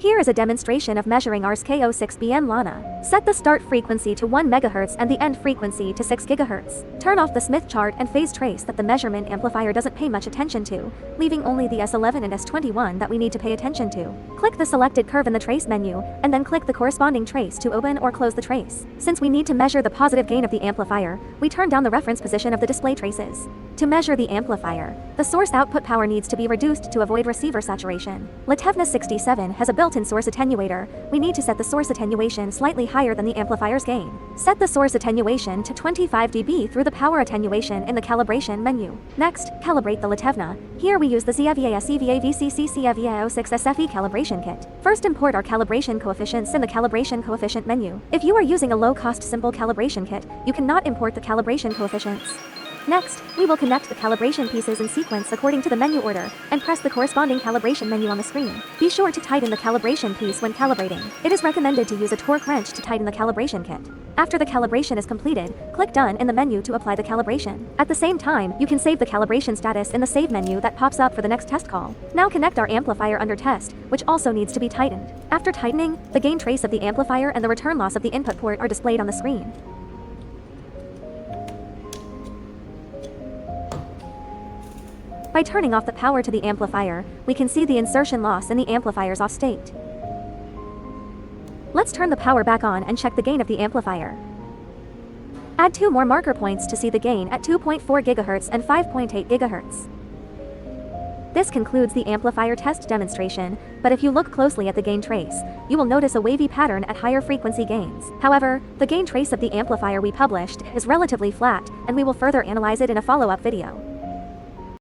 Here is a demonstration of measuring RS-K06BN LNA. Set the start frequency to 1 MHz and the end frequency to 6 GHz. Turn off the Smith chart and phase trace that the measurement amplifier doesn't pay much attention to, leaving only the S11 and S21 that we need to pay attention to. Click the selected curve in the trace menu, and then click the corresponding trace to open or close the trace. Since we need to measure the positive gain of the amplifier, we turn down the reference position of the display traces. To measure the amplifier, the source output power needs to be reduced to avoid receiver saturation. liteVNA67 has a built-in source attenuator. We need to set the source attenuation slightly higher than the amplifier's gain. Set the source attenuation to 25 dB through the power attenuation in the calibration menu. Next, calibrate the liteVNA. Here we use the liteVNA67 calibration kit. First, import our calibration coefficients in the calibration coefficient menu. If you are using a low-cost simple calibration kit, you cannot import the calibration coefficients. Next, we will connect the calibration pieces in sequence according to the menu order, and press the corresponding calibration menu on the screen. Be sure to tighten the calibration piece when calibrating. It is recommended to use a torque wrench to tighten the calibration kit. After the calibration is completed, click Done in the menu to apply the calibration. At the same time, you can save the calibration status in the Save menu that pops up for the next test call. Now connect our amplifier under test, which also needs to be tightened. After tightening, the gain trace of the amplifier and the return loss of the input port are displayed on the screen. By turning off the power to the amplifier, we can see the insertion loss in the amplifier's off state. Let's turn the power back on and check the gain of the amplifier. Add 2 more marker points to see the gain at 2.4 GHz and 5.8 GHz. This concludes the amplifier test demonstration, but if you look closely at the gain trace, you will notice a wavy pattern at higher frequency gains. However, the gain trace of the amplifier we published is relatively flat, and we will further analyze it in a follow-up video.